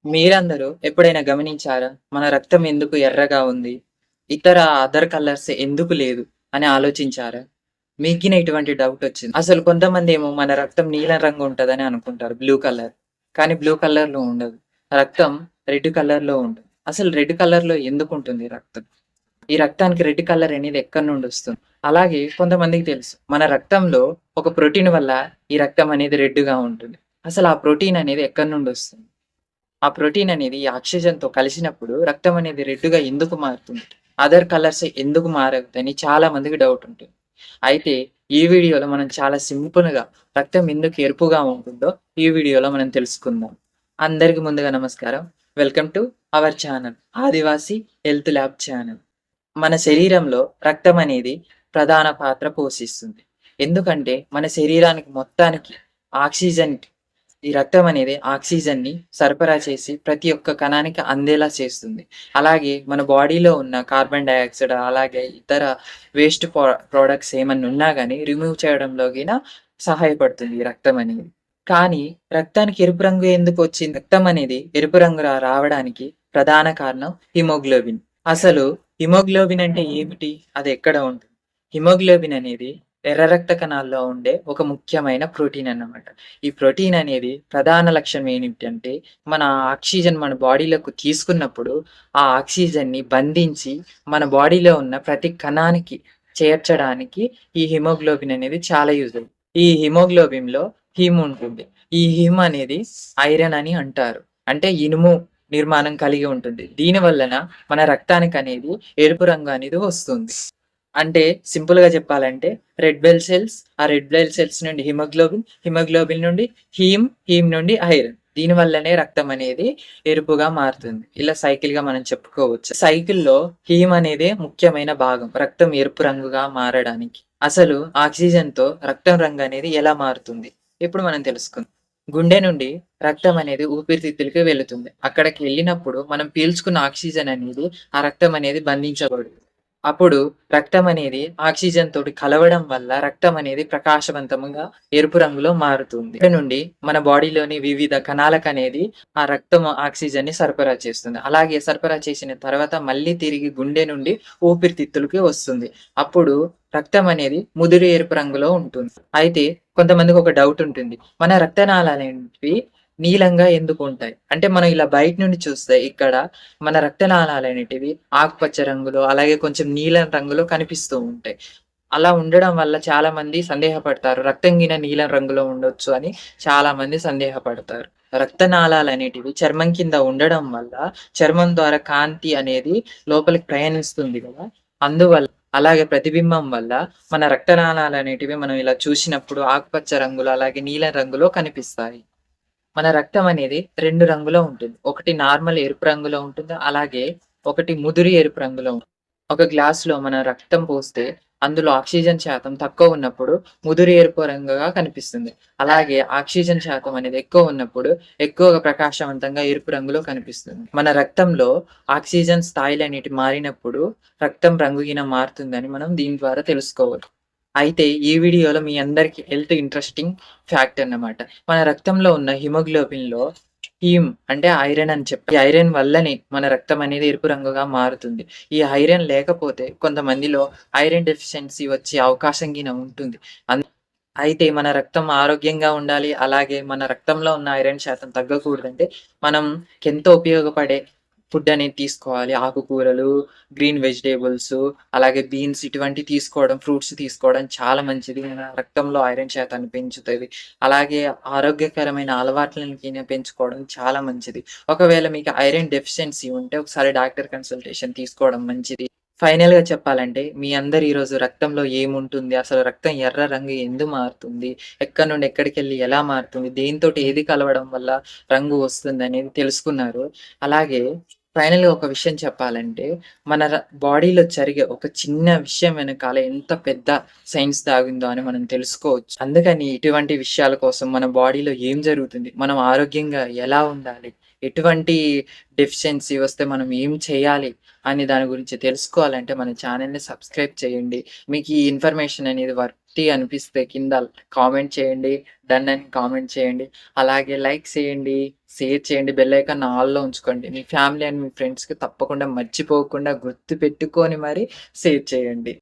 మీరందరూ ఎప్పుడైనా గమనించారా? మన రక్తం ఎందుకు ఎర్రగా ఉంది? ఇతర అదర్ కలర్స్ ఎందుకు లేదు అని ఆలోచించారా? మీకిన ఇటువంటి డౌటొచ్చింది. అసలు కొంతమందేమో మన రక్తం నీలం రంగు ఉంటదని అనుకుంటారు. Blue colour. కానీ బ్లూ కలర్‌లో ఉండదు. రక్తం రెడ్ కలర్‌లో ఉంటుంది. అసలు రెడ్ కలర్‌లో ఎందుకుంటుంది రక్తం? ఈ రక్తానికి రెడ్ కలర్ అనేది ఎక్కడి నుండొస్తుంది? అలాగే కొంతమందికి తెలుసు. మన రక్తంలో ఒక ప్రోటీన్ వల్ల ఈ రక్తం అనేది రెడ్‌గా ఉంటుంది. అసలు ఆ ప్రోటీన్ అనేది ఎక్కడి నుండొస్తుంది? ఆ ప్రోటీన్ అనేది ఈ ఆక్సిజన్‌తో కలిసినప్పుడు రక్తం అనేది రెడ్‌గా ఎందుకు మారుతుంది? అదర్ కలర్స్ ఎందుకు మారవద్దని చాలా మందికి డౌట్ ఉంటుంది. అయితే ఈ వీడియోలో మనం చాలా సింపుల్‌గా రక్తం ఎందుకు ఎరుపుగా ఉంటుందో ఈ వీడియోలో మనం తెలుసుకుందాం. అందరికి ముందుగా నమస్కారం. Welcome to our channel Adivasi health lab channel. మన శరీరంలో రక్తం అనేది ప్రధాన పాత్ర పోషిస్తుంది. ఎందుకంటే మన శరీరానికి మొత్తానికి ఆక్సిజన్ ఈ రక్తం అనేది ఆక్సిజన్‌ని సరఫరా చేసి ప్రతి ఒక్క కణానికి అందేలా చేస్తుంది. అలాగే మన బాడీలో ఉన్న కార్బన్ డయాక్సైడ్ అలాగే ఇతర వేస్ట్ ప్రొడక్ట్స్ ఏమన్నా ఉన్నా గాని రిమూవ్ చేయడంలో గిన సహాయపడుతుంది ఈ రక్తం అనేది. కానీ రక్తానికి ఎరుపు రంగు ఎందుకొచ్చింది? రక్తం అనేది ఎరుపు రంగు రావడానికి ప్రధాన కారణం హిమోగ్లోబిన్. అసలు హిమోగ్లోబిన్ అంటే ఏమిటి? అది ఎక్కడ ఉంటుంది? హిమోగ్లోబిన్ అనేది ఎర్ర రక్త కణాల్లో ఉండే ఒక ముఖ్యమైన ప్రోటీన్ అన్నమాట. ఈ ప్రోటీన్ అనేది ప్రధాన లక్ష్యం ఏమిటంటే, మన ఆక్సిజన్ మన బాడీలోకి తీసుకున్నప్పుడు, ఆ ఆక్సిజన్‌ని బంధించి మన బాడీలో ఉన్న ప్రతి కణానికి చేర్చడానికి ఈ హిమోగ్లోబిన్ అనేది చాలా యూజ్ అవుతుంది. ఈ హిమోగ్లోబిన్‌లో హిమ్ ఉంటుంది. ఈ హిమ్ అనేది ఐరన్ అని అంటారు. అంటే ఇనుము నిర్మాణం కలిగి ఉంటుంది. దీని వలన మన రక్తానికనేది ఎరుపు రంగు అనేది వస్తుంది. అంటే సింపుల్‌గా చెప్పాలంటే రెడ్ బ్లడ్ సెల్స్, ఆ రెడ్ బ్లడ్ సెల్స్ నుండి హిమోగ్లోబిన్, హిమోగ్లోబిన్ నుండి హీమ్, హీమ్ నుండి ఐరన్. దీని వల్లనే రక్తం అనేది ఎరుపుగా మారుతుంది. ఇలా సైకిల్‌గా మనం చెప్పుకోవచ్చు. సైకిల్‌లో హీమ్ అనేదే ముఖ్యమైన భాగం. రక్తం ఎరుపు రంగుగా మారడానికి. అసలు ఆక్సిజన్‌తో రక్తం రంగు అనేది ఎలా మారుతుంది? ఇప్పుడు మనం తెలుసుకుందాం. గుండె నుండి రక్తం అనేది ఊపిరితిత్తులకి వెళుతుంది. అక్కడికి వెళ్ళినప్పుడు మనం పీల్చుకున్న ఆక్సిజన్ అనేది ఆ రక్తం అనేది బంధించబడుతుంది. అప్పుడు రక్తం అనేది ఆక్సిజన్ తోటి కలవడం వల్ల రక్తం అనేది ప్రకాశవంతంగా ఎరుపు రంగులో మారుతుంది. ఇక్కడ నుండి మన బాడీలోని వివిధ కణాలకనేది ఆ రక్తం ఆక్సిజన్‌ని సరఫరా చేస్తుంది. అలాగే సరఫరా చేసిన తర్వాత మళ్ళీ తిరిగి గుండె నుండి ఊపిరితిత్తులకి వస్తుంది. అప్పుడు రక్తం అనేది ముదురు ఎరుపు రంగులో ఉంటుంది. అయితే కొంతమందికి ఒక డౌట్ ఉంటుంది. మన రక్తనాళాలనేటివి నీలంగా ఎందుకుంటాయి? అంటే మనం ఇలా బయట నుండి చూస్తే ఇక్కడ మన రక్తనాళాలనేటివి ఆకుపచ్చ రంగులో, అలాగే కొంచెం నీలం రంగులో కనిపిస్తూ ఉంటాయి. అలా ఉండడం వల్ల చాలామంది సందేహపడతారు. రక్తం గిన నీలం రంగులో ఉండొచ్చు అని చాలామంది సందేహపడతారు. రక్తనాళాలనేటివి చర్మం కింద ఉండడం వల్ల, చర్మం ద్వారా కాంతి అనేది లోపలికి ప్రయాణిస్తుంది గదా! అందువల్ల అలాగే ప్రతిబింబం వల్ల మన రక్తనాళాలనేటివి మనం ఇలా చూసినప్పుడు ఆకుపచ్చ రంగులో, అలాగే నీలం రంగులో కనిపిస్తాయి. మన రక్తం అనేది 2 రంగులో ఉంటుంది. ఒకటి నార్మల్ ఎరుపు రంగులో ఉంటుంది. అలాగే ఒకటి ముదురు ఎరుపు రంగులో ఉంటుంది. ఒక గ్లాస్‌లో మనం రక్తం పోస్తే అందులో ఆక్సిజన్ శాతం తక్కువ ఉన్నప్పుడు ముదురు ఎరుపు రంగుగా కనిపిస్తుంది. అలాగే ఆక్సిజన్ శాతం అనేది ఎక్కువ ఉన్నప్పుడు ఎక్కువగా ప్రకాశవంతంగా ఎరుపు రంగులో కనిపిస్తుంది. మన రక్తంలో ఆక్సిజన్ స్థాయిలనేటివి మారినప్పుడు రక్తం రంగుగిన మారుతుందని మనం దీని ద్వారా తెలుసుకోవచ్చు. అయితే ఈ వీడియోలో మీ అందరికి హెల్త్ ఇంట్రెస్టింగ్ ఫ్యాక్ట్ అన్నమాట. మన రక్తంలో ఉన్న హిమోగ్లోబిన్‌లో హీమ్ అంటే ఐరన్ అని చెప్పి, ఈ ఐరన్ వల్లనే మన రక్తం అనేది ఎరుపు రంగుగా మారుతుంది. ఈ ఐరన్ లేకపోతే కొంతమందిలో ఐరన్ డెఫిషియన్సీ వచ్చే అవకాశం గిన ఉంటుంది. అన్ అయితే మన రక్తం ఆరోగ్యంగా ఉండాలి. అలాగే మన రక్తంలో ఉన్న ఐరన్ శాతం తగ్గకూడదంటే మనం ఎంతో ఉపయోగపడే ఫుడ్ అనేది తీసుకోవాలి. ఆకుకూరలు, గ్రీన్ వెజిటబుల్సు, అలాగే బీన్స్ ఇటువంటివి తీసుకోవడం, ఫ్రూట్స్ తీసుకోవడం చాలా మంచిది. మన రక్తంలో ఐరన్ శాతాన్ని పెంచుతది. అలాగే ఆరోగ్యకరమైన అలవాట్లను గిన పెంచుకోవడం చాలా మంచిది. ఒకవేళ మీకు ఐరన్ డెఫిషియన్సీ ఉంటే ఒకసారి డాక్టర్ కన్సల్టేషన్ తీసుకోవడం మంచిది. ఫైనల్‌గా చెప్పాలంటే మీ అందరు ఈరోజు రక్తంలో ఏముంటుంది? అసలు రక్తం ఎర్ర రంగు ఎందుకు మారుతుంది? ఎక్కడి నుండి ఎక్కడికెళ్ళి ఎలా మారుతుంది? దేనితోటి ఏది కలవడం వల్ల రంగు వస్తుందనేది తెలుసుకున్నారు. అలాగే ఫైనల్‌గా ఒక విషయం చెప్పాలంటే మన బాడీలో జరిగే ఒక చిన్న విషయం వెనకాల ఎంత పెద్ద సైన్స్ దాగుందో అని మనం తెలుసుకోవచ్చు. అందుకని ఇటువంటి విషయాల కోసం మన బాడీలో ఏం జరుగుతుంది? మనం ఆరోగ్యంగా ఎలా ఉండాలి? ఎటువంటి డెఫిషియన్సీ వస్తే మనం ఏం చేయాలి? అనే దాని గురించి తెలుసుకోవాలంటే మన ఛానెల్‌ని సబ్స్క్రైబ్ చేయండి. మీకు ఈ ఇన్ఫర్మేషన్ అనేది అనిపిస్తే కింద కామెంట్ చేయండి. డన్ అని కామెంట్ చేయండి. అలాగే లైక్ చేయండి, షేర్ చేయండి, బెల్ ఐకాన్ ఆల్‌లో ఉంచుకోండి. మీ ఫ్యామిలీ అండ్ మీ ఫ్రెండ్స్‌కి తప్పకుండా మర్చిపోకుండా గుర్తుపెట్టుకొని మరి షేర్ చేయండి.